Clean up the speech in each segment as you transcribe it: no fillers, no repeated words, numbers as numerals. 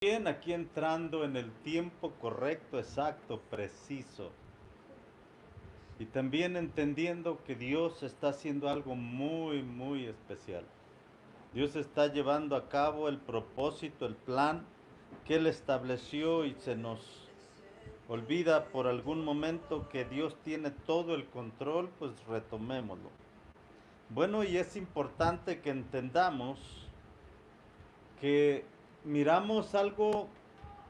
Bien, aquí entrando en el tiempo correcto, exacto, preciso. Y también entendiendo que Dios está haciendo algo muy, muy especial. Dios está llevando a cabo el propósito, el plan que Él estableció y se nos olvida por algún momento que Dios tiene todo el control, pues retomémoslo. Bueno, y es importante que entendamos que miramos algo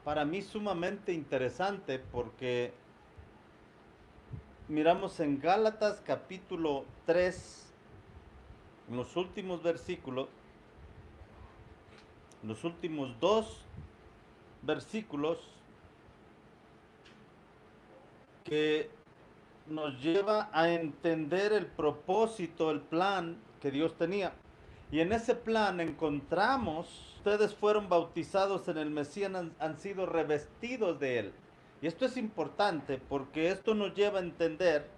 para mí sumamente interesante porque miramos en Gálatas capítulo 3, en los últimos versículos, en los últimos dos versículos que nos lleva a entender el propósito, el plan que Dios tenía. Y en ese plan encontramos, ustedes fueron bautizados en el Mesías, han sido revestidos de Él. Y esto es importante porque esto nos lleva a entender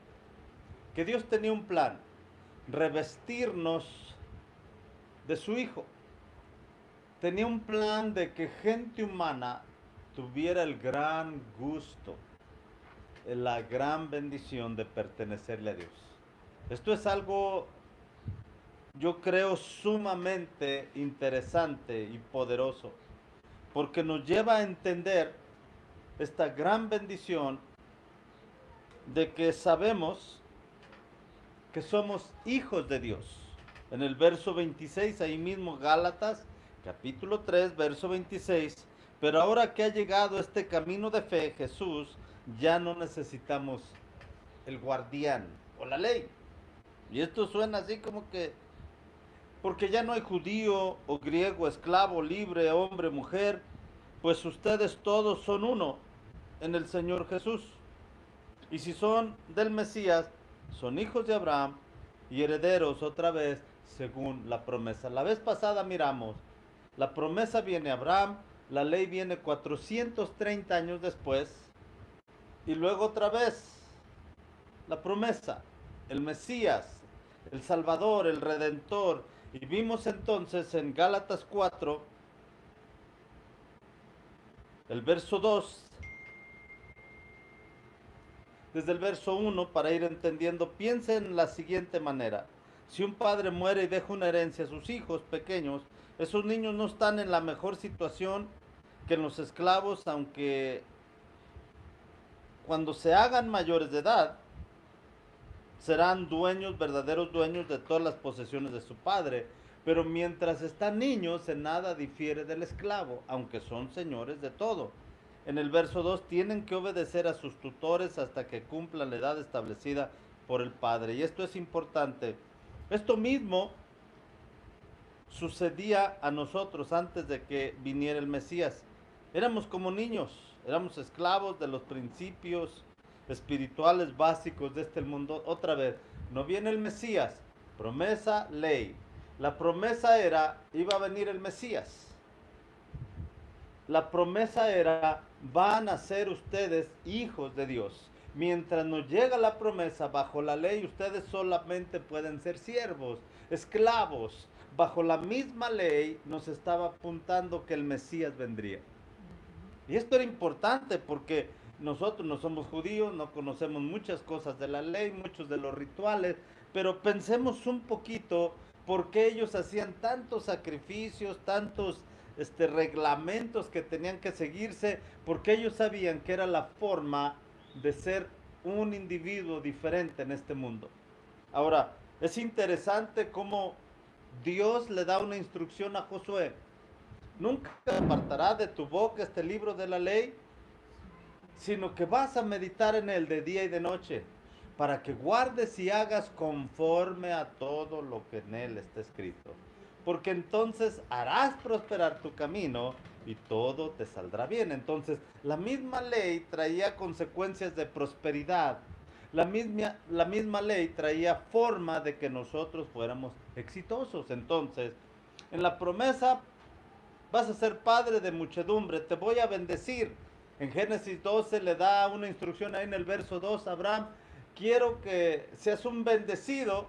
que Dios tenía un plan, revestirnos de su Hijo. Tenía un plan de que gente humana tuviera el gran gusto, la gran bendición de pertenecerle a Dios. Esto es algo, yo creo, sumamente interesante y poderoso, porque nos lleva a entender esta gran bendición de que sabemos que somos hijos de Dios. En el verso 26, ahí mismo Gálatas, capítulo 3, verso 26, pero ahora que ha llegado este camino de fe, Jesús, ya no necesitamos el guardián o la ley. Y esto suena así como que, porque ya no hay judío o griego, esclavo, libre, hombre, mujer, pues ustedes todos son uno en el Señor Jesús. Y si son del Mesías, son hijos de Abraham y herederos otra vez según la promesa. La vez pasada miramos, la promesa viene a Abraham, la ley viene 430 años después y luego otra vez la promesa, el Mesías, el Salvador, el Redentor. Y vimos entonces en Gálatas 4, el verso 2, desde el verso 1 para ir entendiendo, piensen en la siguiente manera. Si un padre muere y deja una herencia a sus hijos pequeños, esos niños no están en la mejor situación que los esclavos, aunque cuando se hagan mayores de edad, serán dueños, verdaderos dueños de todas las posesiones de su padre. Pero mientras están niños, en nada difiere del esclavo, aunque son señores de todo. En el verso 2, tienen que obedecer a sus tutores hasta que cumplan la edad establecida por el padre. Y esto es importante. Esto mismo sucedía a nosotros antes de que viniera el Mesías. Éramos como niños, éramos esclavos de los principios espirituales básicos de este mundo. Otra vez, no viene el Mesías, promesa, ley. La promesa era, iba a venir el Mesías. La promesa era, van a ser ustedes hijos de Dios. Mientras nos llega la promesa, bajo la ley ustedes solamente pueden ser siervos, esclavos. Bajo la misma ley nos estaba apuntando que el Mesías vendría. Y esto era importante porque nosotros no somos judíos, no conocemos muchas cosas de la ley, muchos de los rituales, pero pensemos un poquito por qué ellos hacían tantos sacrificios, tantos reglamentos que tenían que seguirse, porque ellos sabían que era la forma de ser un individuo diferente en este mundo. Ahora, es interesante cómo Dios le da una instrucción a Josué. Nunca apartará de tu boca este libro de la ley, sino que vas a meditar en él de día y de noche, para que guardes y hagas conforme a todo lo que en él está escrito. Porque entonces harás prosperar tu camino y todo te saldrá bien. Entonces, la misma ley traía consecuencias de prosperidad. La misma ley traía forma de que nosotros fuéramos exitosos. Entonces, en la promesa vas a ser padre de muchedumbre, te voy a bendecir. En Génesis 12 le da una instrucción ahí en el verso 2 a Abraham, quiero que seas un bendecido,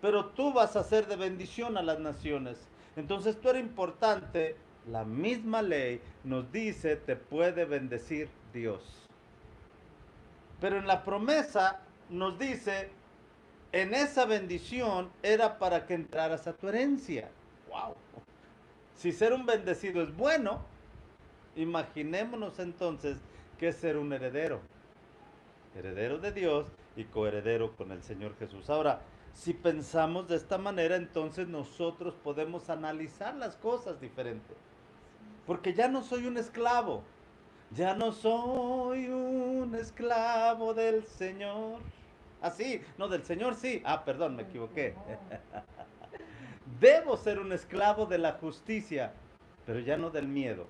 pero tú vas a ser de bendición a las naciones. Entonces esto era importante la misma ley nos dice, te puede bendecir Dios. Pero en la promesa nos dice, en esa bendición era para que entraras a tu herencia. ¡Wow! Si ser un bendecido es bueno, imaginémonos entonces que es ser un heredero. Heredero de Dios y coheredero con el Señor Jesús. Ahora, si pensamos de esta manera, entonces nosotros podemos analizar las cosas diferente. Porque ya no soy un esclavo. Ya no soy un esclavo del Señor. Ah, sí, no, del Señor sí. Ah, perdón, me equivoqué. Debo ser un esclavo de la justicia, pero ya no del miedo,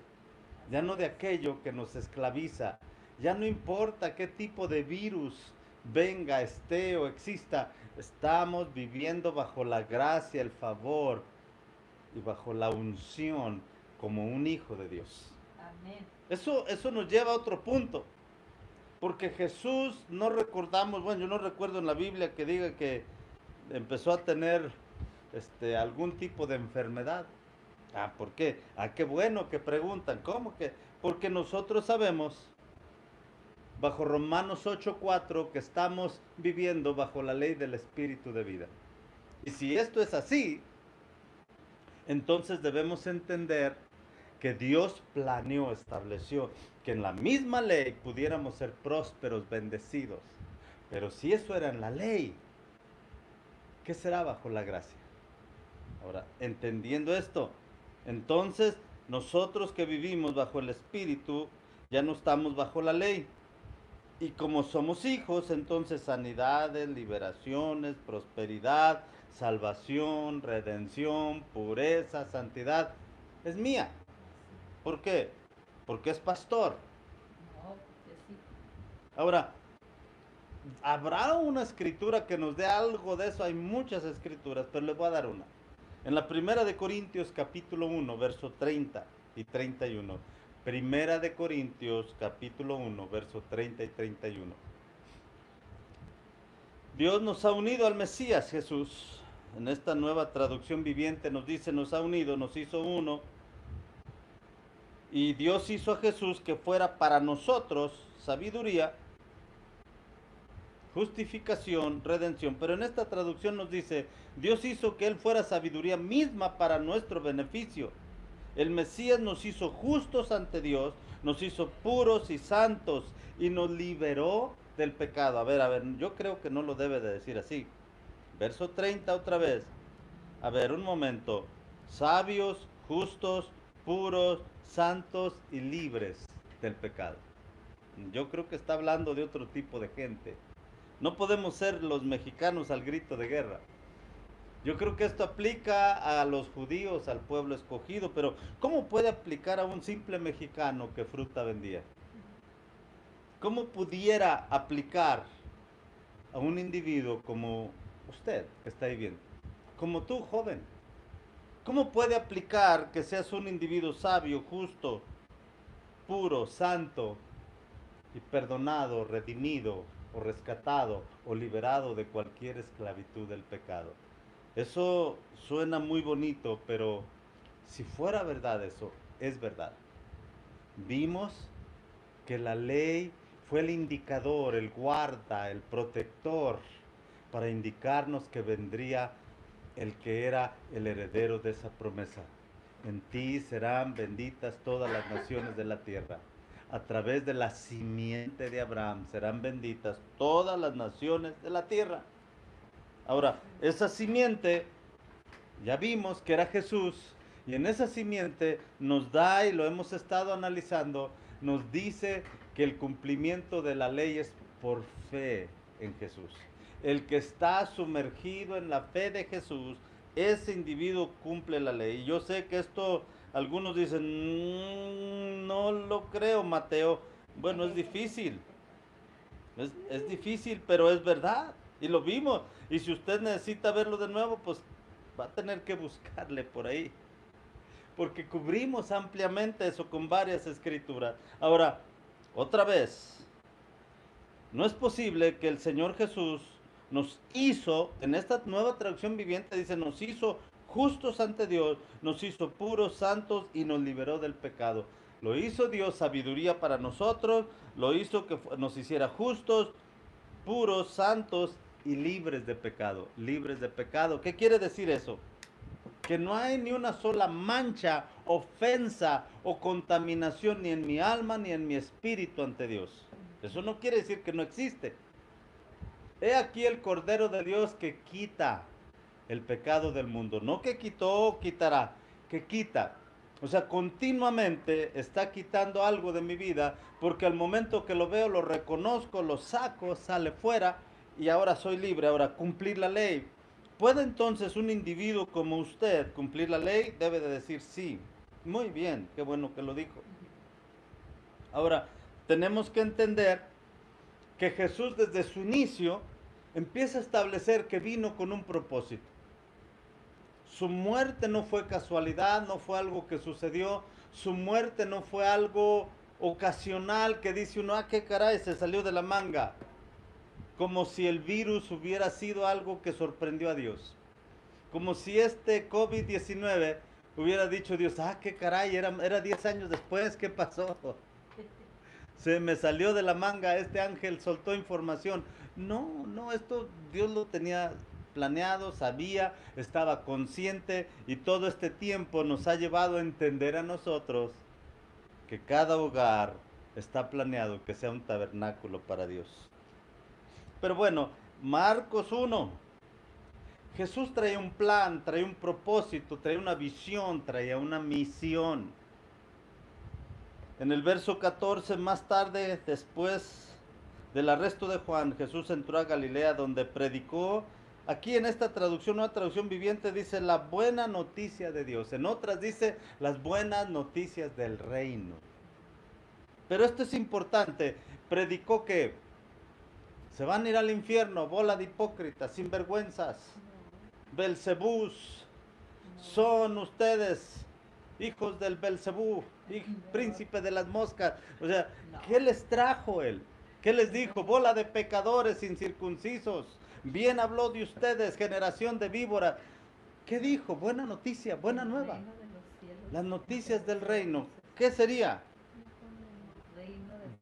ya no de aquello que nos esclaviza. Ya no importa qué tipo de virus venga, esté o exista, estamos viviendo bajo la gracia, el favor y bajo la unción como un hijo de Dios. Amén. Eso nos lleva a otro punto. Porque Jesús, no recordamos, bueno, yo no recuerdo en la Biblia que diga que empezó a tener algún tipo de enfermedad. Ah, ¿por qué? Ah, qué bueno que preguntan. ¿Cómo que? Porque nosotros sabemos, bajo Romanos 8:4, que estamos viviendo bajo la ley del Espíritu de vida. Y si esto es así, entonces debemos entender que Dios planeó, estableció que en la misma ley pudiéramos ser prósperos, bendecidos. Pero si eso era en la ley, ¿qué será bajo la gracia? Ahora, entendiendo esto, entonces nosotros que vivimos bajo el Espíritu, ya no estamos bajo la ley. Y como somos hijos, entonces sanidades, liberaciones, prosperidad, salvación, redención, pureza, santidad, es mía. ¿Por qué? Porque es pastor. Ahora, ¿habrá una escritura que nos dé algo de eso? Hay muchas escrituras, pero les voy a dar una. En la primera de Corintios capítulo 1, verso 30 y 31. Primera de Corintios capítulo 1, verso 30 y 31. Dios nos ha unido al Mesías Jesús. En esta nueva traducción viviente nos dice, nos ha unido, nos hizo uno. Y Dios hizo a Jesús que fuera para nosotros sabiduría, justificación, redención. Pero en esta traducción nos dice, Dios hizo que Él fuera sabiduría misma para nuestro beneficio. El Mesías nos hizo justos ante Dios, nos hizo puros y santos y nos liberó del pecado. A ver, yo creo que no lo debe de decir así. Verso 30 otra vez. A ver, un momento. Sabios, justos, puros, santos y libres del pecado. Yo creo que está hablando de otro tipo de gente. No podemos ser los mexicanos al grito de guerra. Yo creo que esto aplica a los judíos, al pueblo escogido, pero ¿cómo puede aplicar a un simple mexicano que fruta vendía? ¿Cómo pudiera aplicar a un individuo como usted que está ahí viendo? Como tú, joven. ¿Cómo puede aplicar que seas un individuo sabio, justo, puro, santo y perdonado, redimido o rescatado o liberado de cualquier esclavitud del pecado? Eso suena muy bonito, pero si fuera verdad eso, es verdad. Vimos que la ley fue el indicador, el guarda, el protector, para indicarnos que vendría el que era el heredero de esa promesa. En ti serán benditas todas las naciones de la tierra. A través de la simiente de Abraham serán benditas todas las naciones de la tierra. Ahora, esa simiente, ya vimos que era Jesús, y en esa simiente nos da, y lo hemos estado analizando, nos dice que el cumplimiento de la ley es por fe en Jesús. El que está sumergido en la fe de Jesús, ese individuo cumple la ley. Y yo sé que esto, algunos dicen, no lo creo, Mateo. Bueno, es difícil. Es difícil, pero es verdad. Y lo vimos. Y si usted necesita verlo de nuevo, pues va a tener que buscarle por ahí. Porque cubrimos ampliamente eso con varias escrituras. Ahora, otra vez, no es posible que el Señor Jesús nos hizo, en esta nueva traducción viviente dice, nos hizo justos ante Dios, nos hizo puros, santos y nos liberó del pecado. Lo hizo Dios sabiduría para nosotros, lo hizo que nos hiciera justos, puros, santos y libres de pecado. Libres de pecado. ¿Qué quiere decir eso? Que no hay ni una sola mancha, ofensa o contaminación ni en mi alma ni en mi espíritu ante Dios. Eso no quiere decir que no existe. He aquí el Cordero de Dios que quita el pecado del mundo. No que quitó o quitará, que quita. O sea, continuamente está quitando algo de mi vida porque al momento que lo veo, lo reconozco, lo saco, sale fuera y ahora soy libre. Ahora, cumplir la ley. ¿Puede entonces un individuo como usted cumplir la ley? Debe de decir sí. Muy bien, qué bueno que lo dijo. Ahora, tenemos que entender que Jesús desde su inicio empieza a establecer que vino con un propósito. Su muerte no fue casualidad, no fue algo que sucedió. Su muerte no fue algo ocasional que dice uno, ah, qué caray, se salió de la manga. Como si el virus hubiera sido algo que sorprendió a Dios. Como si este COVID-19 hubiera dicho Dios, ah, qué caray, era 10 años después, ¿qué pasó? Se me salió de la manga, este ángel soltó información. No, esto Dios lo tenía planeado, sabía, estaba consciente y todo este tiempo nos ha llevado a entender a nosotros que cada hogar está planeado que sea un tabernáculo para Dios. Pero bueno, Marcos 1. Jesús traía un plan, traía un propósito, traía una visión, traía una misión. En el verso 14, más tarde, después del arresto de Juan, Jesús entró a Galilea donde predicó. Aquí en esta traducción, una traducción viviente, dice la buena noticia de Dios. En otras dice las buenas noticias del reino. Pero esto es importante. Predicó que se van a ir al infierno, bola de hipócritas, sinvergüenzas, Belcebús. Son ustedes hijos del Belcebú, príncipe de las moscas. O sea, ¿qué les trajo él? ¿Qué les dijo? Bola de pecadores incircuncisos. Bien habló de ustedes, generación de víboras. ¿Qué dijo? Buena noticia, buena nueva. Las noticias del reino. ¿Qué sería?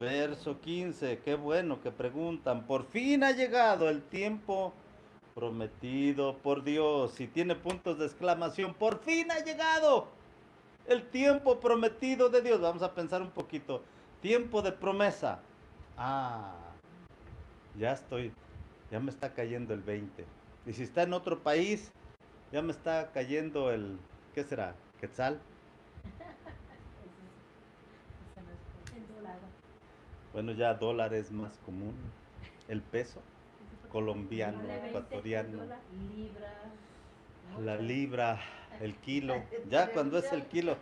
Verso 15. Qué bueno que preguntan. Por fin ha llegado el tiempo prometido por Dios. Y tiene puntos de exclamación. Por fin ha llegado el tiempo prometido de Dios. Vamos a pensar un poquito. Tiempo de promesa. Ah, ya me está cayendo el 20. Y si está en otro país, ya me está cayendo el, ¿qué será? ¿Quetzal? Bueno, ya dólar es más común. El peso colombiano, ecuatoriano. La libra, el kilo. Ya cuando es el kilo.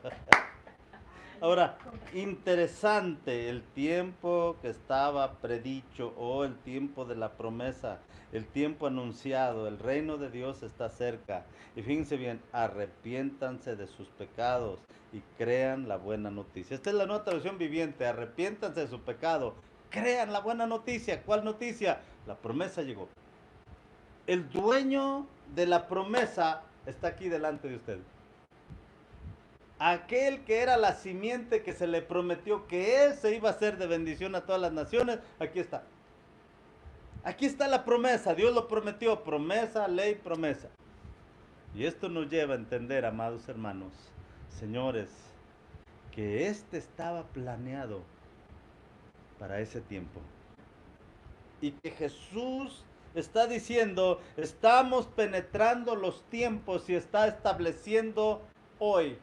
Ahora, interesante el tiempo que estaba predicho o el tiempo de la promesa, el tiempo anunciado, el reino de Dios está cerca. Y fíjense bien, arrepiéntanse de sus pecados y crean la buena noticia. Esta es la nueva traducción viviente, arrepiéntanse de su pecado, crean la buena noticia. ¿Cuál noticia? La promesa llegó. El dueño de la promesa está aquí delante de ustedes. Aquel que era la simiente que se le prometió que él se iba a hacer de bendición a todas las naciones, aquí está. Aquí está la promesa, Dios lo prometió, promesa, ley, promesa. Y esto nos lleva a entender, amados hermanos, señores, que este estaba planeado para ese tiempo. Y que Jesús está diciendo, estamos penetrando los tiempos y está estableciendo hoy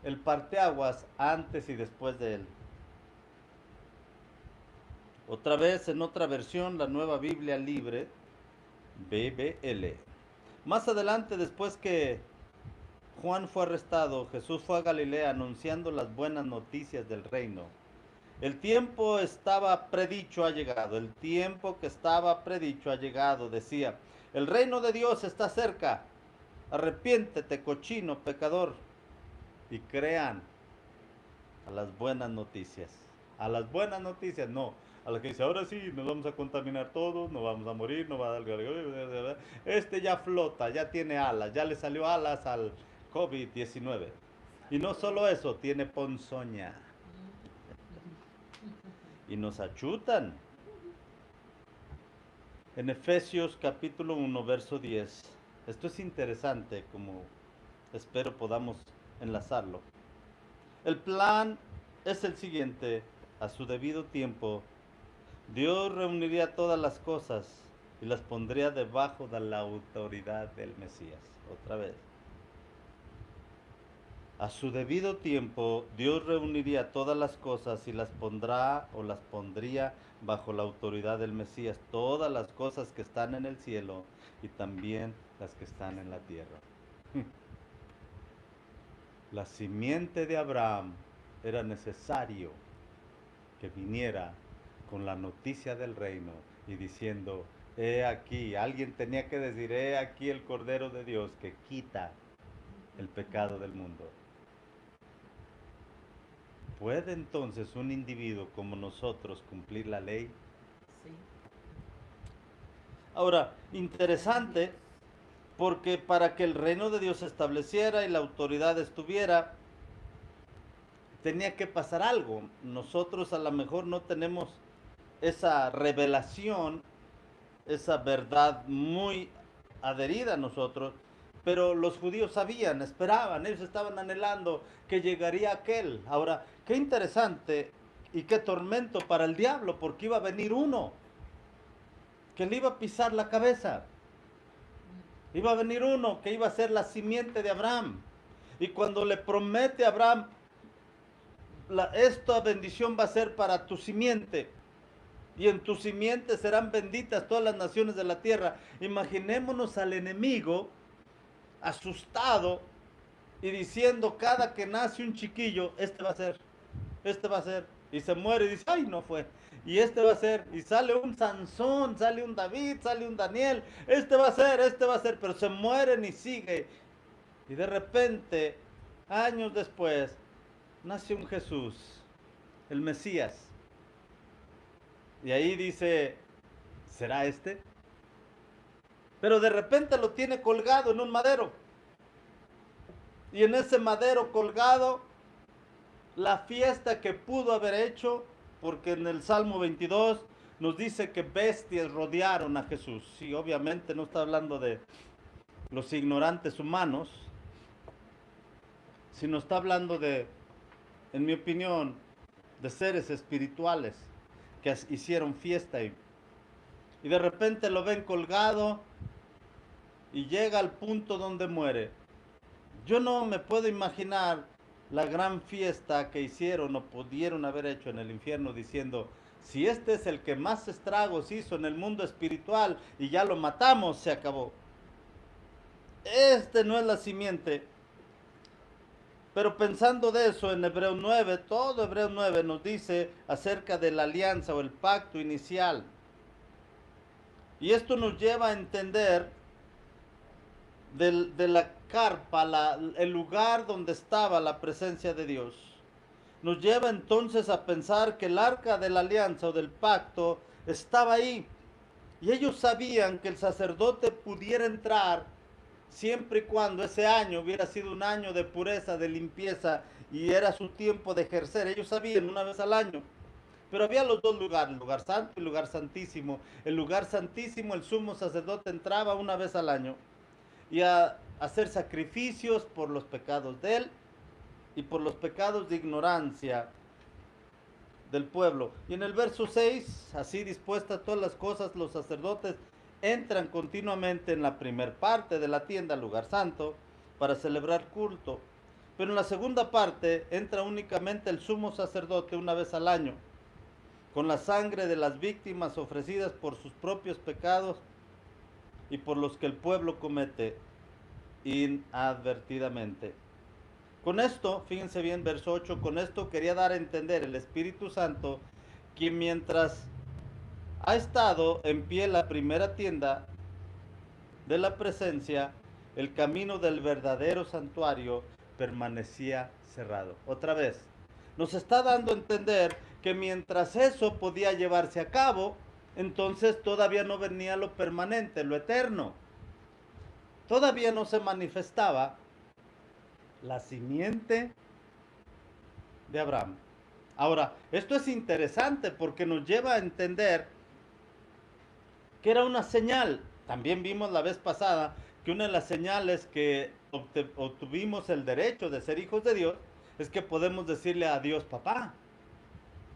el parteaguas antes y después de él. Otra vez en otra versión, la Nueva Biblia Libre, BBL. Más adelante, después que Juan fue arrestado, Jesús fue a Galilea anunciando las buenas noticias del reino. El tiempo estaba predicho ha llegado, el tiempo que estaba predicho ha llegado, decía, el reino de Dios está cerca, arrepiéntete, cochino, pecador, y crean a las buenas noticias. A las buenas noticias, no. A la que dice, ahora sí, nos vamos a contaminar todos, nos vamos a morir, no va a dar... Este ya flota, ya tiene alas, ya le salió alas al COVID-19. Y no solo eso, tiene ponzoña. Y nos achutan. En Efesios capítulo 1, verso 10. Esto es interesante, como espero podamos enlazarlo. El plan es el siguiente: a su debido tiempo, Dios reuniría todas las cosas y las pondría debajo de la autoridad del Mesías. Otra vez. A su debido tiempo, Dios reuniría todas las cosas y las pondrá o las pondría bajo la autoridad del Mesías. Todas las cosas que están en el cielo y también las que están en la tierra. La simiente de Abraham era necesario que viniera con la noticia del reino y diciendo, he aquí, alguien tenía que decir, he aquí el Cordero de Dios que quita el pecado del mundo. ¿Puede entonces un individuo como nosotros cumplir la ley? Sí. Ahora, interesante, porque para que el reino de Dios se estableciera y la autoridad estuviera, tenía que pasar algo. Nosotros a lo mejor no tenemos esa revelación, esa verdad muy adherida a nosotros, pero los judíos sabían, esperaban, ellos estaban anhelando que llegaría aquel. Ahora, qué interesante y qué tormento para el diablo, porque iba a venir uno que le iba a pisar la cabeza. Iba a venir uno que iba a ser la simiente de Abraham. Y cuando le promete a Abraham, esta bendición va a ser para tu simiente. Y en tu simiente serán benditas todas las naciones de la tierra. Imaginémonos al enemigo asustado y diciendo cada que nace un chiquillo, este va a ser, este va a ser. Y se muere y dice, ay, no fue. Y este va a ser. Y sale un Sansón, sale un David, sale un Daniel. Este va a ser, este va a ser. Pero se mueren y sigue. Y de repente, años después, nace un Jesús, el Mesías. Y ahí dice, ¿será este? Pero de repente lo tiene colgado en un madero. Y en ese madero colgado, la fiesta que pudo haber hecho, porque en el Salmo 22 nos dice que bestias rodearon a Jesús. Sí, obviamente no está hablando de los ignorantes humanos, sino está hablando de, en mi opinión, de seres espirituales que hicieron fiesta y de repente lo ven colgado y llega al punto donde muere. Yo no me puedo imaginar la gran fiesta que hicieron o pudieron haber hecho en el infierno diciendo, si este es el que más estragos hizo en el mundo espiritual y ya lo matamos, se acabó. Este no es la simiente. Pero pensando de eso, en Hebreos 9, todo Hebreos 9 nos dice acerca de la alianza o el pacto inicial. Y esto nos lleva a entender de la carpa, el lugar donde estaba la presencia de Dios. Nos lleva entonces a pensar que el arca de la alianza o del pacto estaba ahí. Y ellos sabían que el sacerdote pudiera entrar siempre y cuando ese año hubiera sido un año de pureza, de limpieza, y era su tiempo de ejercer. Ellos sabían, una vez al año. Pero había los dos lugares, el lugar santo y el lugar santísimo. El lugar santísimo, el sumo sacerdote entraba una vez al año y a hacer sacrificios por los pecados de él y por los pecados de ignorancia del pueblo. Y en el verso 6, así dispuestas todas las cosas, los sacerdotes entran continuamente en la primer parte de la tienda, lugar santo, para celebrar culto. Pero en la segunda parte entra únicamente el sumo sacerdote una vez al año, con la sangre de las víctimas ofrecidas por sus propios pecados y por los que el pueblo comete inadvertidamente. Con esto, fíjense bien, verso 8, con esto quería dar a entender el Espíritu Santo que mientras ha estado en pie la primera tienda de la presencia, el camino del verdadero santuario permanecía cerrado. Otra vez, nos está dando a entender que mientras eso podía llevarse a cabo, entonces todavía no venía lo permanente, lo eterno. Todavía no se manifestaba la simiente de Abraham. Ahora, esto es interesante porque nos lleva a entender que era una señal. También vimos la vez pasada que una de las señales que obtuvimos el derecho de ser hijos de Dios es que podemos decirle a Dios papá.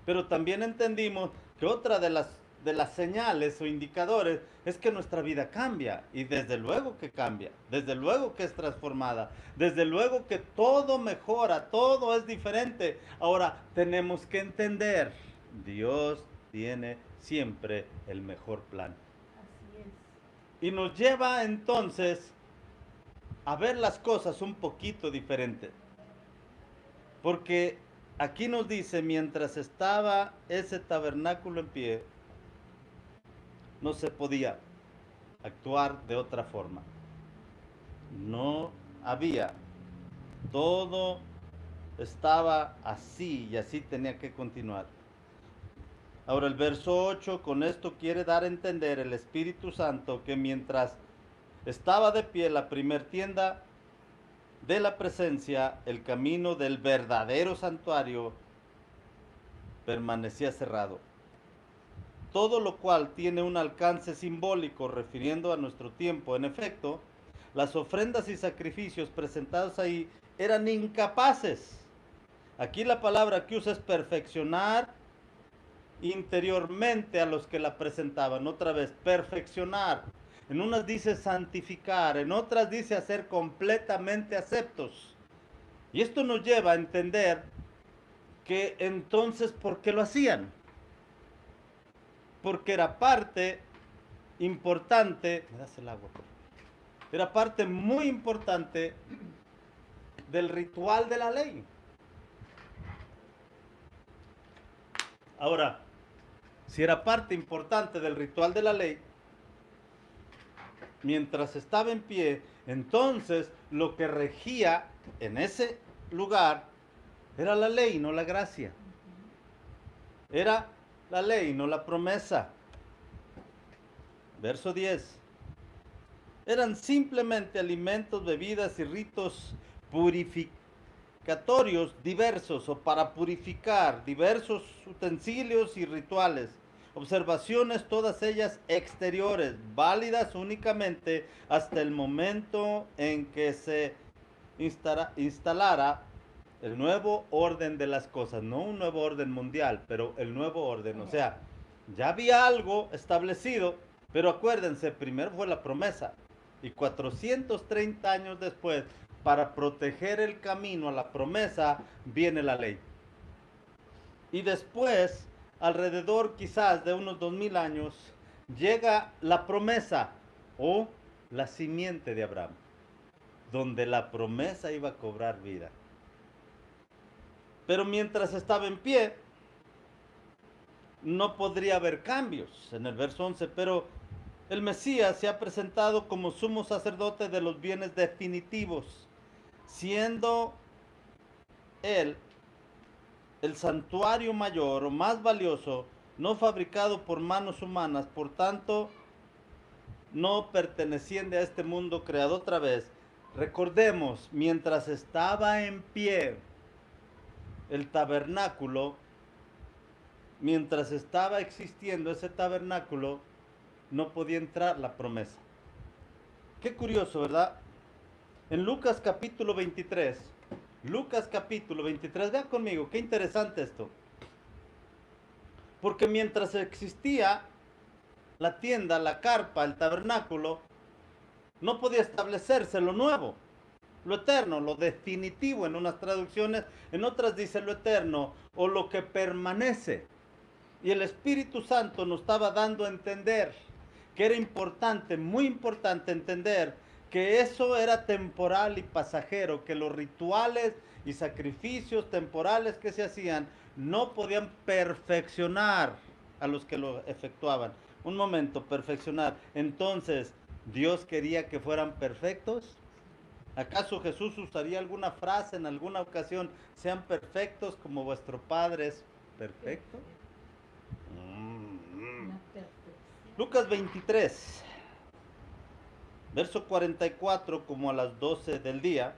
Pero también entendimos que otra de las señales o indicadores es que nuestra vida cambia, y desde luego que cambia, desde luego que es transformada, desde luego que todo mejora, todo es diferente. Ahora tenemos que entender, Dios tiene siempre el mejor plan. Así es. Y nos lleva entonces a ver las cosas un poquito diferentes. Porque aquí nos dice, mientras estaba ese tabernáculo en pie, no se podía actuar de otra forma. No había. Todo estaba así y así tenía que continuar. Ahora el verso 8, con esto quiere dar a entender el Espíritu Santo que mientras estaba de pie la primer tienda de la presencia, el camino del verdadero santuario permanecía cerrado. Todo lo cual tiene un alcance simbólico refiriendo a nuestro tiempo. En efecto, las ofrendas y sacrificios presentados ahí eran incapaces. Aquí la palabra que usa es perfeccionar interiormente a los que la presentaban. Otra vez, perfeccionar. En unas dice santificar, en otras dice hacer completamente aceptos. Y esto nos lleva a entender que entonces, ¿por qué lo hacían? Porque era parte importante, ¿me das el agua? Era parte muy importante del ritual de la ley. Ahora, si era parte importante del ritual de la ley, mientras estaba en pie, entonces lo que regía en ese lugar era la ley, no la gracia. Era la ley, no la promesa. Verso 10. Eran simplemente alimentos, bebidas y ritos purificatorios diversos, o para purificar diversos utensilios y rituales. Observaciones todas ellas exteriores, válidas únicamente hasta el momento en que se instalara el nuevo orden de las cosas, no un nuevo orden mundial, pero el nuevo orden. O sea, ya había algo establecido, pero acuérdense, primero fue la promesa, y 430 años después, para proteger el camino a la promesa, viene la ley. Y después, alrededor quizás de unos 2000 años, llega la promesa o la simiente de Abraham, donde la promesa iba a cobrar vida. Pero mientras estaba en pie, no podría haber cambios. En el verso 11, pero el Mesías se ha presentado como sumo sacerdote de los bienes definitivos, siendo él el santuario mayor o más valioso, no fabricado por manos humanas, por tanto, no perteneciente a este mundo creado otra vez. Recordemos, mientras estaba en pie el tabernáculo, mientras estaba existiendo ese tabernáculo, no podía entrar la promesa. Qué curioso, ¿verdad? En Lucas capítulo 23, vea conmigo, qué interesante esto. Porque mientras existía la tienda, la carpa, el tabernáculo, no podía establecerse lo nuevo, lo eterno, lo definitivo en unas traducciones, en otras dice lo eterno o lo que permanece. Y el Espíritu Santo nos estaba dando a entender que era importante, muy importante entender que eso era temporal y pasajero, que los rituales y sacrificios temporales que se hacían no podían perfeccionar a los que lo efectuaban. Un momento, perfeccionar. Entonces, ¿Dios quería que fueran perfectos? ¿Acaso Jesús usaría alguna frase en alguna ocasión? Sean perfectos como vuestro Padre es perfecto. La perfección. Lucas 23, verso 44, como a las 12 del día,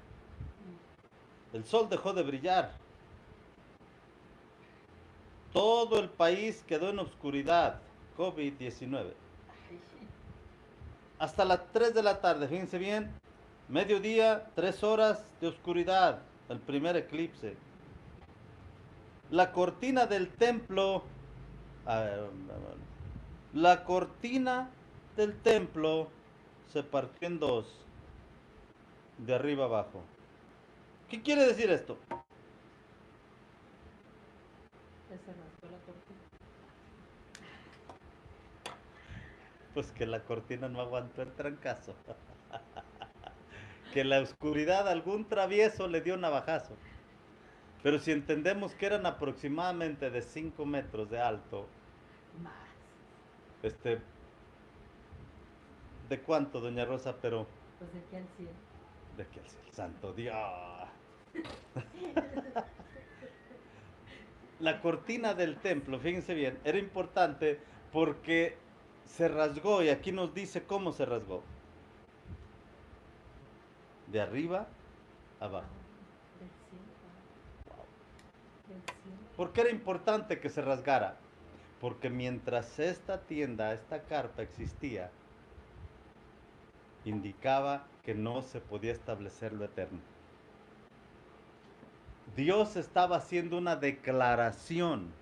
el sol dejó de brillar. Todo el país quedó en oscuridad. COVID-19. Ay, Hasta las 3 de la tarde, fíjense bien, mediodía, 3 horas de oscuridad, el primer eclipse. La cortina del templo, ah, la cortina del templo se partió en dos, de arriba abajo. ¿Qué quiere decir esto? ya se rasgó la cortina. Pues que la cortina no aguantó el trancazo. Que la oscuridad algún travieso le dio navajazo. Pero si entendemos que eran aproximadamente de 5 metros de alto, Más. este, ¿de cuánto, doña Rosa? Pero, Pues de aquí al cielo. ¿de qué es el santo Dios? La cortina del templo, fíjense bien, era importante porque se rasgó y aquí nos dice cómo se rasgó. De arriba abajo. Del cielo. Del cielo. ¿Por qué era importante que se rasgara? Porque mientras esta tienda, esta carpa existía, indicaba que no se podía establecer lo eterno. Dios estaba haciendo una declaración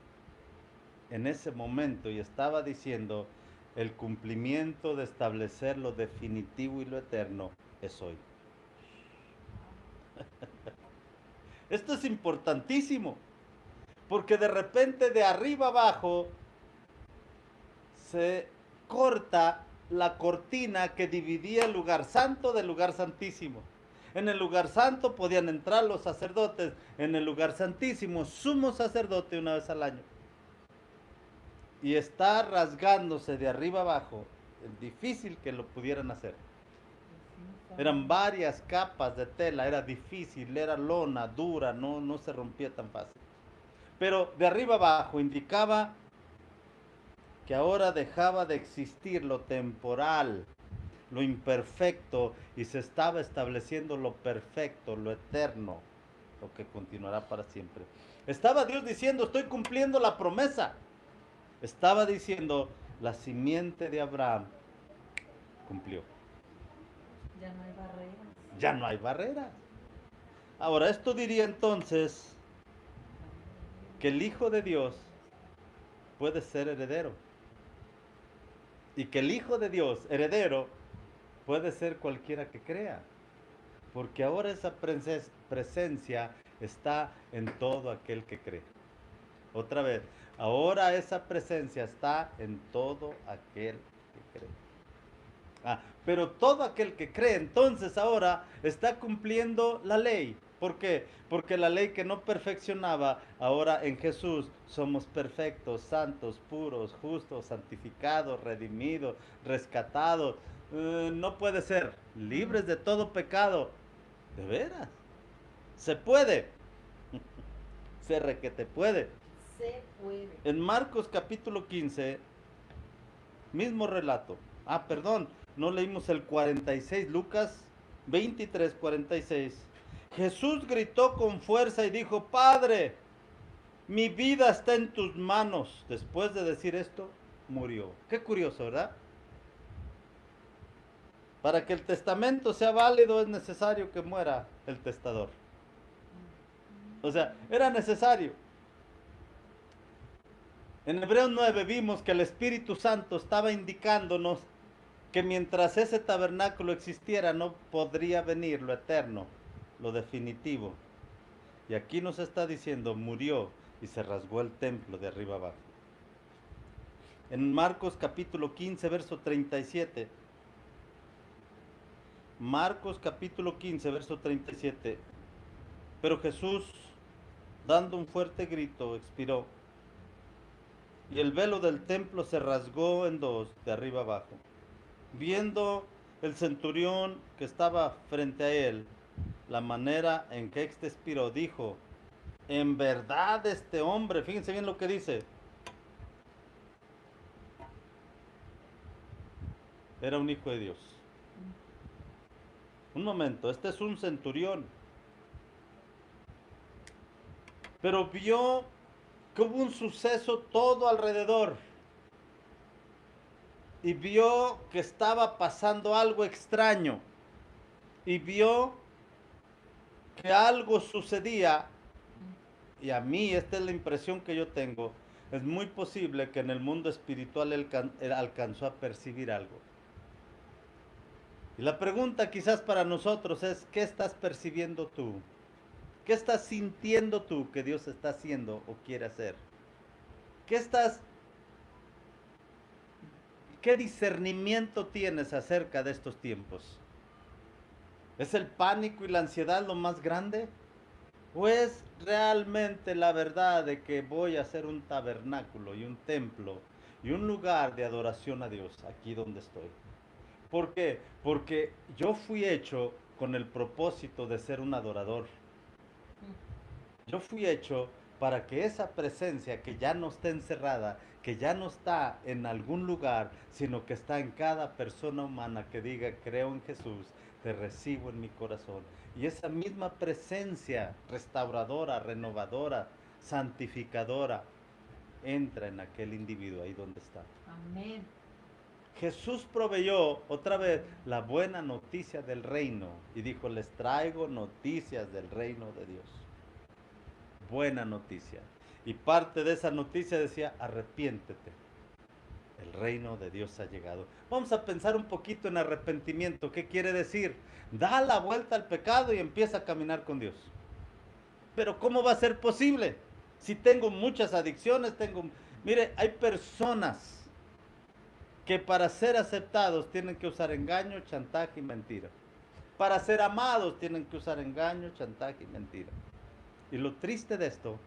en ese momento y estaba diciendo, el cumplimiento de establecer lo definitivo y lo eterno es hoy. Esto es importantísimo, porque de repente de arriba abajo se corta la cortina que dividía el lugar santo del lugar santísimo. En el lugar santo podían entrar los sacerdotes, en el lugar santísimo, sumo sacerdote una vez al año. Y está rasgándose de arriba abajo, es difícil que lo pudieran hacer. Eran varias capas de tela, era difícil, era lona, dura, no se rompía tan fácil. Pero de arriba abajo indicaba que ahora dejaba de existir lo temporal, lo imperfecto, y se estaba estableciendo lo perfecto, lo eterno, lo que continuará para siempre. Estaba Dios diciendo, estoy cumpliendo la promesa. Estaba diciendo, la simiente de Abraham cumplió. Ya no hay barreras. Ya no hay barreras. Ahora, esto diría entonces que el Hijo de Dios puede ser heredero. Y que el Hijo de Dios, heredero, puede ser cualquiera que crea. Porque ahora esa presencia está en todo aquel que cree. Otra vez, ahora esa presencia está en todo aquel que cree. Pero todo aquel que cree entonces ahora está cumpliendo la ley. ¿Por qué? Porque la ley que no perfeccionaba, ahora en Jesús somos perfectos, santos, puros, justos, santificados, redimidos, rescatados. No puede ser, libres de todo pecado. ¿De veras? Se puede. Se requete puede. Se puede. En Marcos capítulo 15, mismo relato. Perdón, no leímos el 46, Lucas 23, 46. Jesús gritó con fuerza y dijo, Padre, mi vida está en tus manos. Después de decir esto, murió. Qué curioso, ¿verdad? Para que el testamento sea válido es necesario que muera el testador. O sea, era necesario. En Hebreos 9 vimos que el Espíritu Santo estaba indicándonos que mientras ese tabernáculo existiera no podría venir lo eterno, lo definitivo. Y aquí nos está diciendo, murió y se rasgó el templo de arriba abajo. En Marcos capítulo 15, verso 37. Marcos capítulo 15, verso 37. Pero Jesús, dando un fuerte grito, expiró. Y el velo del templo se rasgó en dos, de arriba abajo. Viendo el centurión que estaba frente a él, la manera en que este expiró, dijo, en verdad este hombre, fíjense bien lo que dice, era un hijo de Dios. Un momento, este es un centurión, pero vio que hubo un suceso todo alrededor y vio que estaba pasando algo extraño y vio que algo sucedía. Y a mí, esta es la impresión que yo tengo, es muy posible que en el mundo espiritual él alcanzó a percibir algo. Y la pregunta quizás para nosotros es, ¿qué estás percibiendo tú? ¿Qué estás sintiendo tú que Dios está haciendo o quiere hacer? ¿Qué estás, qué discernimiento tienes acerca de estos tiempos? ¿Es el pánico y la ansiedad lo más grande? ¿O es realmente la verdad de que voy a hacer un tabernáculo y un templo y un lugar de adoración a Dios aquí donde estoy? ¿Por qué? Porque yo fui hecho con el propósito de ser un adorador. Yo fui hecho para que esa presencia que ya no está encerrada, que ya no está en algún lugar, sino que está en cada persona humana que diga, creo en Jesús, te recibo en mi corazón. Y esa misma presencia restauradora, renovadora, santificadora, entra en aquel individuo ahí donde está. Amén. Jesús proveyó otra vez la buena noticia del reino y dijo, les traigo noticias del reino de Dios. Buena noticia. Y parte de esa noticia decía, arrepiéntete. El reino de Dios ha llegado. Vamos a pensar un poquito en arrepentimiento. ¿Qué quiere decir? Da la vuelta al pecado y empieza a caminar con Dios. Pero ¿cómo va a ser posible? Si tengo muchas adicciones, Mire, hay personas que para ser aceptados tienen que usar engaño, chantaje y mentira. Para ser amados tienen que usar engaño, chantaje y mentira. Y lo triste de esto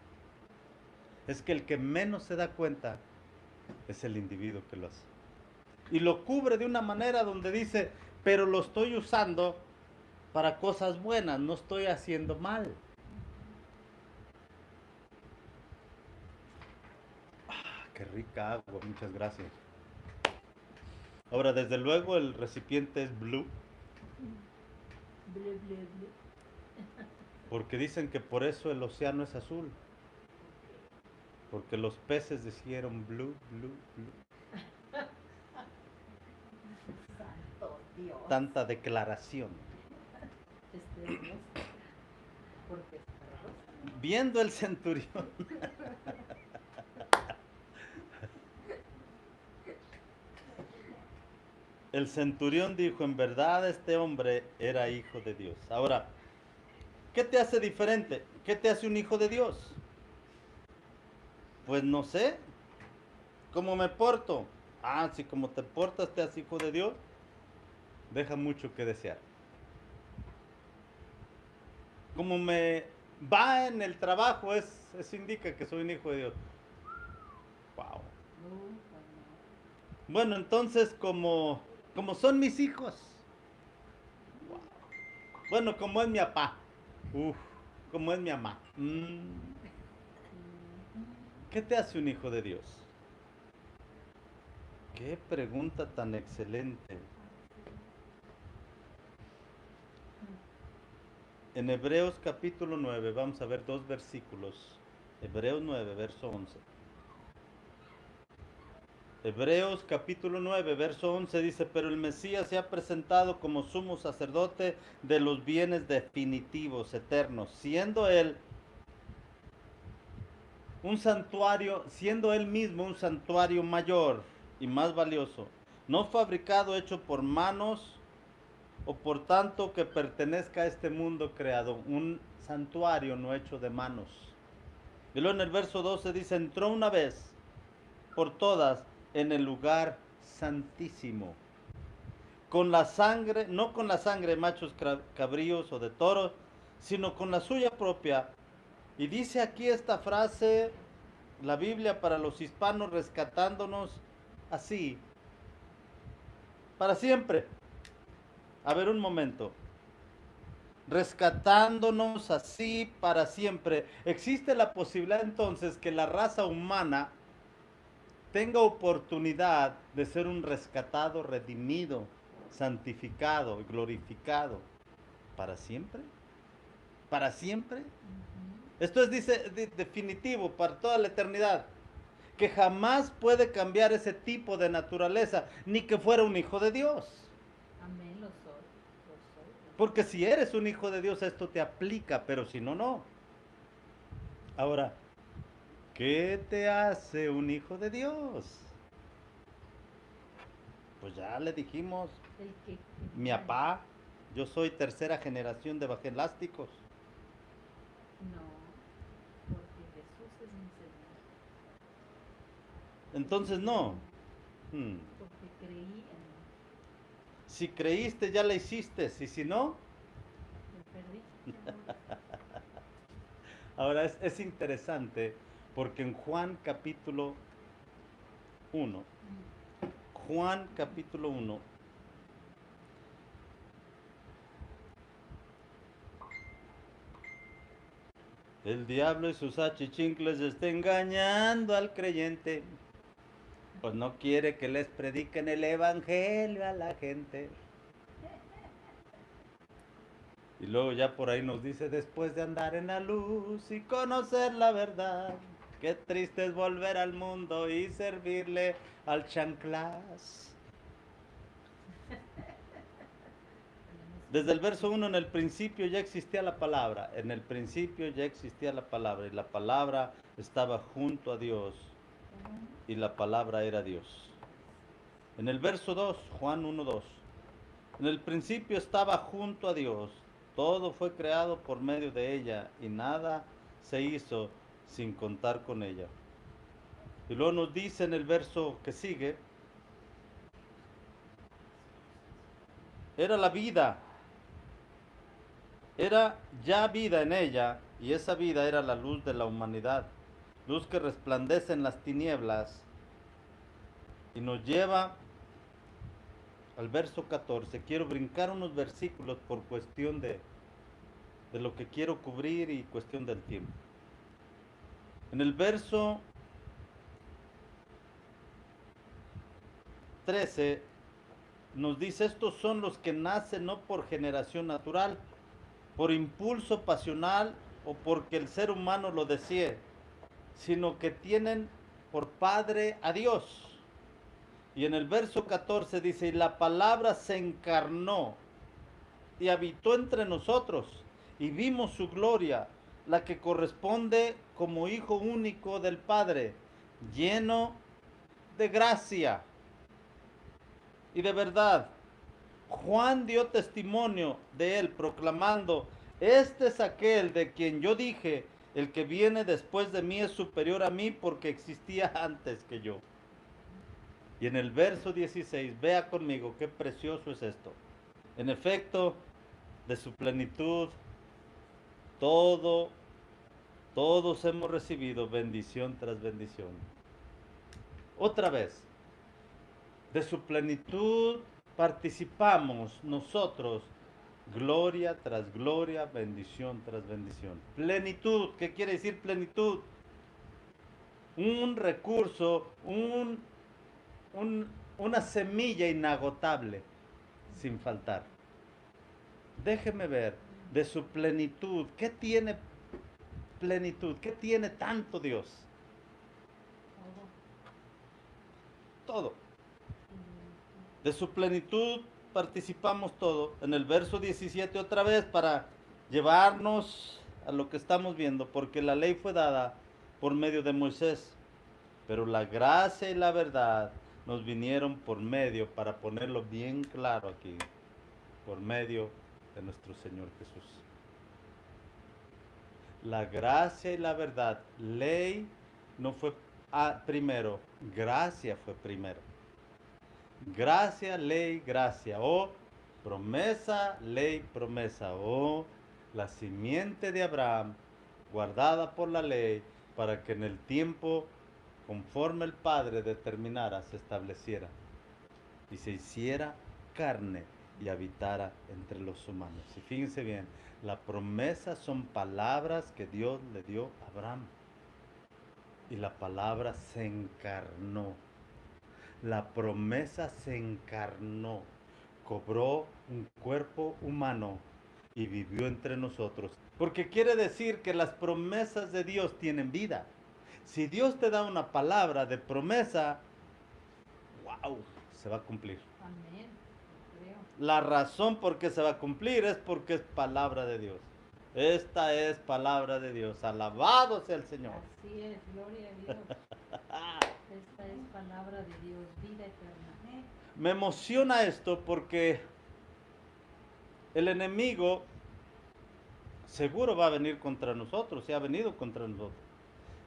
es que el que menos se da cuenta es el individuo que lo hace. Y lo cubre de una manera donde dice, pero lo estoy usando para cosas buenas, no estoy haciendo mal. Qué rica agua, muchas gracias. Ahora, desde luego el recipiente es blue, Ble, ble, ble. porque dicen que por eso el océano es azul. Porque los peces dijeron blue, blue, blue. Santo Dios. Tanta declaración. Dios. Porque es rosa. Viendo el centurión. El centurión dijo, en verdad este hombre era hijo de Dios. Ahora, ¿qué te hace diferente? ¿Qué te hace un hijo de Dios? Pues no sé, ¿cómo me porto? Ah, si como te portas te hace hijo de Dios, deja mucho que desear. Como me va en el trabajo, eso indica que soy un hijo de Dios. Wow. Bueno, entonces como son mis hijos. Wow. Bueno, como es mi papá. Como es mi mamá. ¿Qué te hace un hijo de Dios? Qué pregunta tan excelente. En Hebreos capítulo 9, vamos a ver 2 versículos. Hebreos 9, verso 11. Hebreos capítulo 9, verso 11 dice, pero el Mesías se ha presentado como sumo sacerdote de los bienes definitivos, eternos, siendo él un santuario, siendo él mismo un santuario mayor y más valioso, no fabricado, hecho por manos, o por tanto que pertenezca a este mundo creado, un santuario no hecho de manos. Y luego en el verso 12 dice, entró una vez por todas en el lugar santísimo, con la sangre, no con la sangre de machos cabríos o de toros, sino con la suya propia. Y dice aquí esta frase, la Biblia para los hispanos rescatándonos así, para siempre. A ver un momento. rescatándonos así para siempre. Existe la posibilidad entonces que la raza humana tenga oportunidad de ser un rescatado, redimido, santificado y glorificado para siempre. Para siempre. Esto es definitivo para toda la eternidad. Que jamás puede cambiar ese tipo de naturaleza, ni que fuera un hijo de Dios. Amén, lo soy. Lo soy. Porque si eres un hijo de Dios, esto te aplica, pero si no, no. Ahora, ¿qué te hace un hijo de Dios? Pues ya le dijimos, El que mi papá, yo soy tercera generación de evangelásticos. No, porque Jesús es mi Señor. Entonces no. Porque creí en él. Si creíste, ya la hiciste. Y si no, Me perdí. ahora es interesante porque en Juan capítulo 1, Juan capítulo 1, el diablo y sus achichincles está engañando al creyente. Pues no quiere que les prediquen el evangelio a la gente. Y luego ya por ahí nos dice, después de andar en la luz y conocer la verdad, qué triste es volver al mundo y servirle al chanclas. Desde el verso 1, en el principio ya existía la palabra, en el principio ya existía la palabra y la palabra estaba junto a Dios y la palabra era Dios. En el verso 2, Juan 1:2, en el principio estaba junto a Dios, todo fue creado por medio de ella y nada se hizo sin contar con ella. Y luego nos dice en el verso que sigue, era la vida, era ya vida en ella y esa vida era la luz de la humanidad, luz que resplandece en las tinieblas y nos lleva al verso 14. Quiero brincar unos versículos por cuestión de lo que quiero cubrir y cuestión del tiempo. En el verso 13 nos dice, estos son los que nacen no por generación natural, por impulso pasional o porque el ser humano lo desee, sino que tienen por padre a Dios. Y en el verso 14 dice, y la palabra se encarnó y habitó entre nosotros y vimos su gloria, la que corresponde como Hijo único del Padre, lleno de gracia y de verdad. Juan dio testimonio de él, proclamando, este es aquel de quien yo dije, el que viene después de mí es superior a mí porque existía antes que yo. Y en el verso 16, vea conmigo qué precioso es esto. En efecto, de su plenitud, todos hemos recibido bendición tras bendición. Otra vez, de su plenitud participamos nosotros, gloria tras gloria, bendición tras bendición. Plenitud, ¿qué quiere decir plenitud? Un recurso, una semilla inagotable, sin faltar. Déjeme ver, de su plenitud, ¿qué tiene plenitud? ¿Qué tiene tanto Dios? Todo. De su plenitud participamos todo. En el verso 17 otra vez para llevarnos a lo que estamos viendo, porque la ley fue dada por medio de Moisés, pero la gracia y la verdad nos vinieron por medio, para ponerlo bien claro aquí, por medio de nuestro Señor Jesús. La gracia y la verdad, ley no fue primero, gracia fue primero. Gracia, ley, gracia, o promesa, ley, promesa, o la simiente de Abraham, guardada por la ley, para que en el tiempo, conforme el Padre determinara, se estableciera y se hiciera carne y habitara entre los humanos. Y fíjense bien, la promesa son palabras que Dios le dio a Abraham. Y la palabra se encarnó. La promesa se encarnó, cobró un cuerpo humano y vivió entre nosotros. Porque quiere decir que las promesas de Dios tienen vida. Si Dios te da una palabra de promesa, wow, se va a cumplir. Amén. Creo. La razón por qué se va a cumplir es porque es palabra de Dios. Esta es palabra de Dios. Alabado sea el Señor. Así es, gloria a Dios. Esta es palabra de Dios, vida eterna. Me emociona esto porque el enemigo seguro va a venir contra nosotros y ha venido contra nosotros.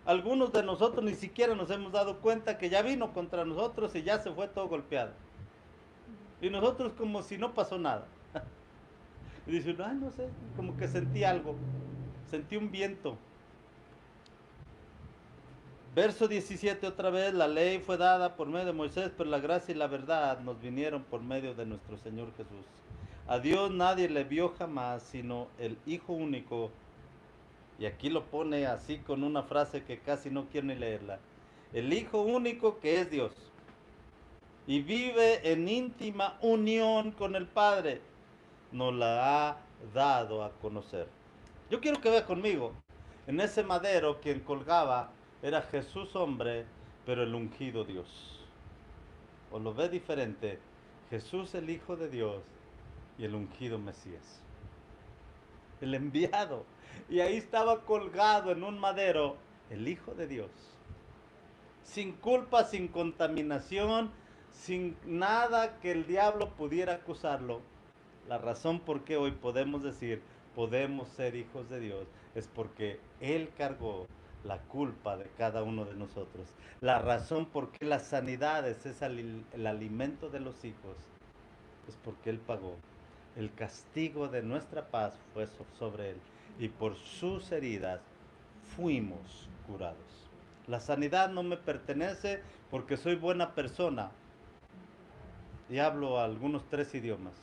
Algunos de nosotros ni siquiera nos hemos dado cuenta que ya vino contra nosotros y ya se fue todo golpeado. Y nosotros como si no pasó nada. Y dicen, ay, no sé, como que sentí algo, sentí un viento. Verso 17 otra vez, la ley fue dada por medio de Moisés, pero la gracia y la verdad nos vinieron por medio de nuestro Señor Jesús. A Dios nadie le vio jamás, sino el Hijo único. Y aquí lo pone así con una frase que casi no quiero ni leerla. El Hijo único que es Dios. Y vive en íntima unión con el Padre. Nos la ha dado a conocer. Yo quiero que vea conmigo. En ese madero quien colgaba era Jesús hombre, pero el ungido Dios. O lo ve diferente. Jesús el Hijo de Dios y el ungido Mesías. El enviado. Y ahí estaba colgado en un madero el Hijo de Dios. Sin culpa, sin contaminación, sin nada que el diablo pudiera acusarlo. La razón por qué hoy podemos decir, podemos ser hijos de Dios, es porque Él cargó la culpa de cada uno de nosotros. La razón por qué las sanidades es el alimento de los hijos, es porque Él pagó. El castigo de nuestra paz fue sobre Él, y por sus heridas fuimos curados. La sanidad no me pertenece porque soy buena persona y hablo algunos 3 idiomas.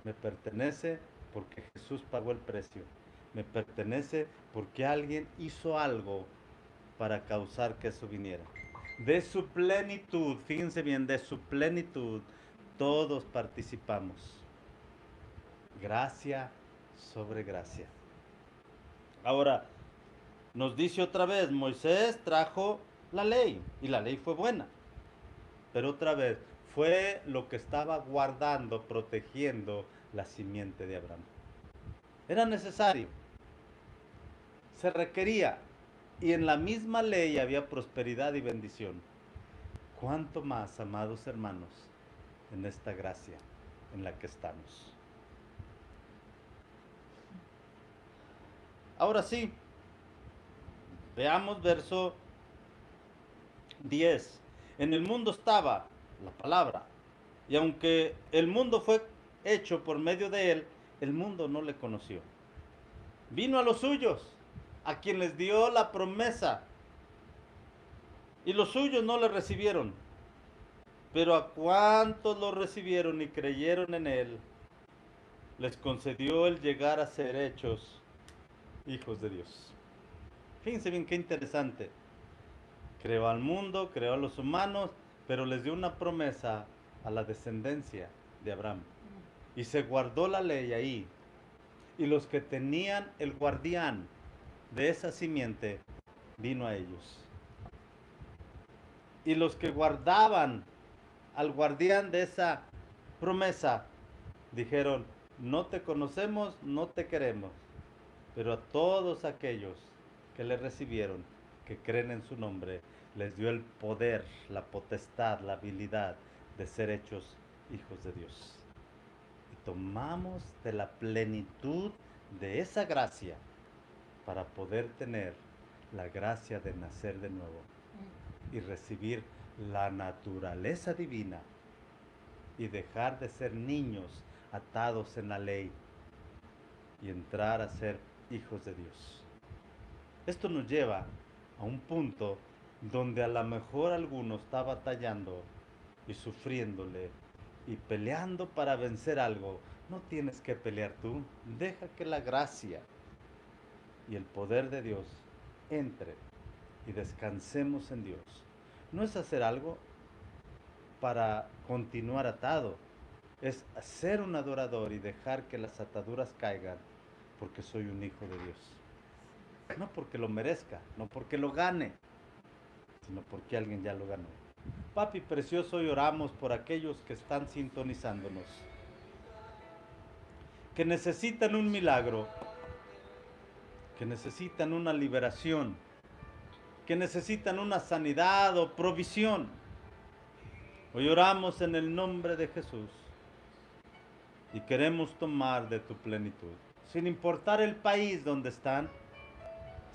Me pertenece porque Jesús pagó el precio. Me pertenece porque alguien hizo algo para causar que eso viniera. De su plenitud, fíjense bien, de su plenitud, todos participamos. Gracia sobre gracia. Ahora, nos dice otra vez, Moisés trajo la ley y la ley fue buena. Pero otra vez, fue lo que estaba guardando, protegiendo la simiente de Abraham. Era necesario, se requería, y en la misma ley había prosperidad y bendición. ¿Cuánto más, amados hermanos, en esta gracia en la que estamos? Ahora sí, veamos verso 10. En el mundo estaba la palabra, y aunque el mundo fue hecho por medio de él, el mundo no le conoció. Vino a los suyos, a quien les dio la promesa, y los suyos no le recibieron. Pero a cuantos lo recibieron y creyeron en él, les concedió el llegar a ser hechos hijos de Dios. Fíjense bien qué interesante. Creó al mundo, creó a los humanos, pero les dio una promesa a la descendencia de Abraham. Y se guardó la ley ahí. Y los que tenían el guardián de esa simiente, vino a ellos. Y los que guardaban al guardián de esa promesa, dijeron, no te conocemos, no te queremos. Pero a todos aquellos que le recibieron, que creen en su nombre, les dio el poder, la potestad, la habilidad de ser hechos hijos de Dios. Y tomamos de la plenitud de esa gracia para poder tener la gracia de nacer de nuevo y recibir la naturaleza divina y dejar de ser niños atados en la ley y entrar a ser hijos de Dios. Esto nos lleva a un punto donde a lo mejor alguno está batallando y sufriéndole y peleando para vencer algo. No tienes que pelear tú. Deja que la gracia y el poder de Dios entre y descansemos en Dios. No es hacer algo para continuar atado, es ser un adorador y dejar que las ataduras caigan porque soy un hijo de Dios. No porque lo merezca, no porque lo gane, sino porque alguien ya lo ganó. Papi precioso, hoy oramos por aquellos que están sintonizándonos, que necesitan un milagro, que necesitan una liberación, que necesitan una sanidad o provisión. Hoy oramos en el nombre de Jesús y queremos tomar de tu plenitud, sin importar el país donde están,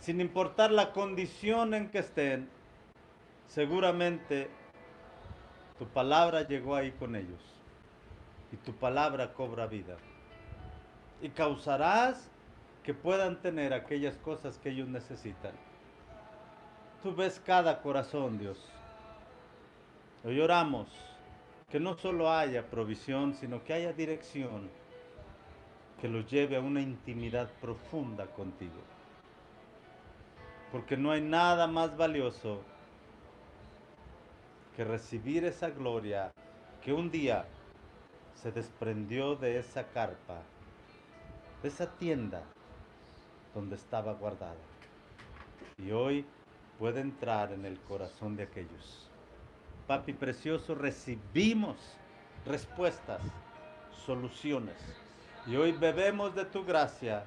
sin importar la condición en que estén. Seguramente tu palabra llegó ahí con ellos y tu palabra cobra vida y causarás que puedan tener aquellas cosas que ellos necesitan. Tú ves cada corazón, Dios. Hoy oramos que no solo haya provisión, sino que haya dirección que los lleve a una intimidad profunda contigo. Porque no hay nada más valioso que recibir esa gloria que un día se desprendió de esa carpa, de esa tienda donde estaba guardada. Y hoy puede entrar en el corazón de aquellos. Papi precioso, recibimos respuestas, soluciones. Y hoy bebemos de tu gracia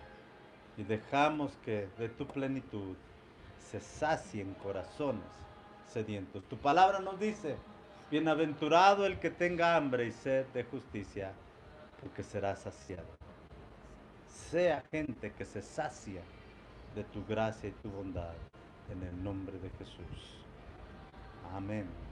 y dejamos que de tu plenitud se sacien corazones sedientos. Tu palabra nos dice, bienaventurado el que tenga hambre y sed de justicia, porque será saciado. Sea gente que se sacia de tu gracia y tu bondad, en el nombre de Jesús. Amén.